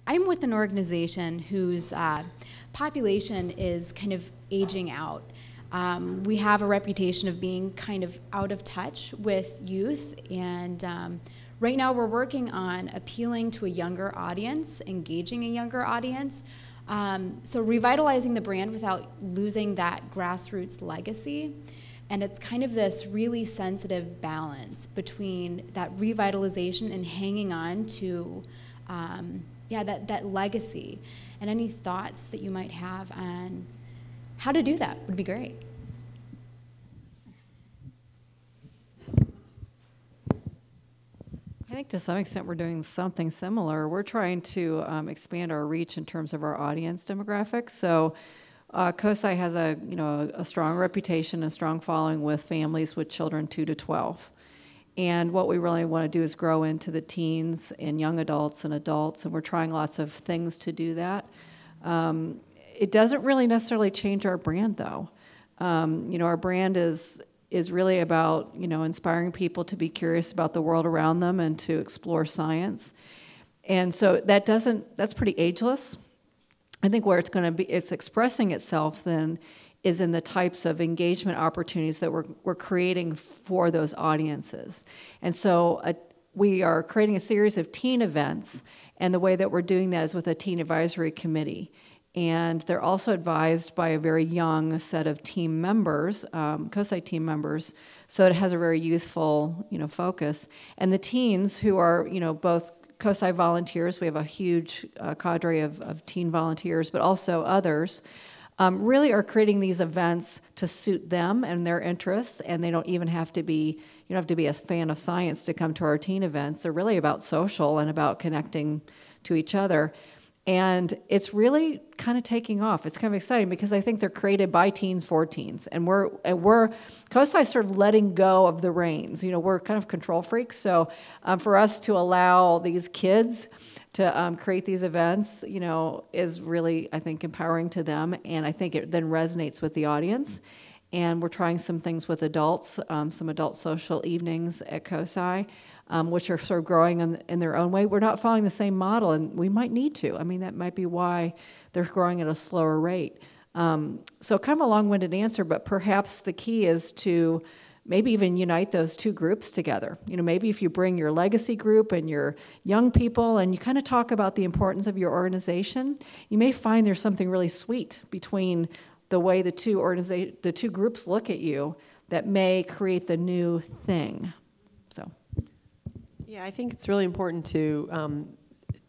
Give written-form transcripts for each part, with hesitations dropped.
I'm with an organization whose population is kind of aging out. We have a reputation of being kind of out of touch with youth, and right now we're working on appealing to a younger audience, engaging a younger audience. So revitalizing the brand without losing that grassroots legacy. And it's kind of this really sensitive balance between that revitalization and hanging on to that legacy. And any thoughts that you might have on how to do that would be great. I think to some extent we're doing something similar. We're trying to expand our reach in terms of our audience demographics. So COSI has a strong reputation, a strong following with families with children 2 to 12. And what we really want to do is grow into the teens and young adults, and we're trying lots of things to do that. It doesn't really necessarily change our brand, though. Our brand is really about, inspiring people to be curious about the world around them and to explore science. And so that's pretty ageless. I think where it's expressing itself then is in the types of engagement opportunities that we're creating for those audiences. And so we are creating a series of teen events, and the way that we're doing that is with a teen advisory committee. And they're also advised by a very young set of team members, COSI team members, so it has a very youthful, focus. And the teens who are, both COSI volunteers, we have a huge cadre of teen volunteers, but also others, really are creating these events to suit them and their interests, and they don't even have to be, you don't have to be a fan of science to come to our teen events. They're really about social and about connecting to each other. And it's really kind of taking off. It's kind of exciting because I think they're created by teens for teens. And we're COSI sort of letting go of the reins. We're kind of control freaks. So for us to allow these kids to create these events, is really, I think, empowering to them. And I think it then resonates with the audience. And we're trying some things with adults, some adult social evenings at COSI. Which are sort of growing in their own way. We're not following the same model, and we might need to. I mean, that might be why they're growing at a slower rate. So kind of a long-winded answer, but perhaps the key is to maybe even unite those two groups together. Maybe if you bring your legacy group and your young people and you kind of talk about the importance of your organization, you may find there's something really sweet between the way the two groups look at you that may create the new thing. So. Yeah, I think it's really important to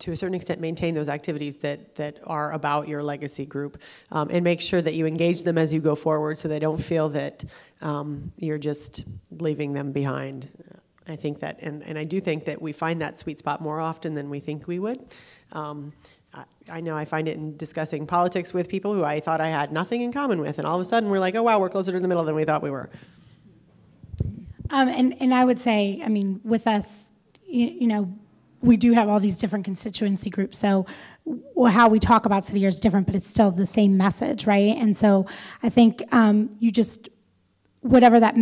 a certain extent, maintain those activities that are about your legacy group, and make sure that you engage them as you go forward so they don't feel that you're just leaving them behind. I think that, and I do think that we find that sweet spot more often than we think we would. I know I find it in discussing politics with people who I thought I had nothing in common with, and all of a sudden we're like, oh wow, we're closer to the middle than we thought we were. And I would say, I mean, with us, we do have all these different constituency groups, so how we talk about City Year is different, but it's still the same message, right? And so I think whatever that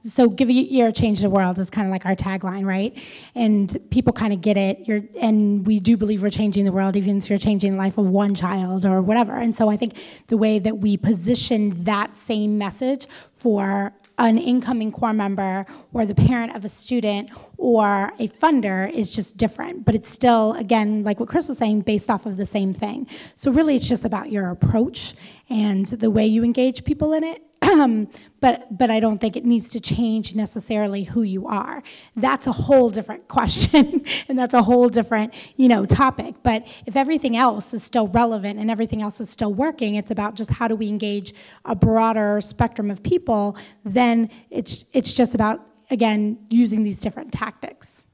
so give a year, change the world is kind of like our tagline, right? And people kind of get it, and we do believe we're changing the world, even if you're changing the life of one child or whatever. And so I think the way that we position that same message for an incoming core member or the parent of a student or a funder is just different. But it's still, again, like what Chris was saying, based off of the same thing. So really it's just about your approach and the way you engage people in it. But I don't think it needs to change necessarily who you are. That's a whole different question, and that's a whole different, topic. But if everything else is still relevant and everything else is still working, it's about just how do we engage a broader spectrum of people, then it's just about, again, using these different tactics.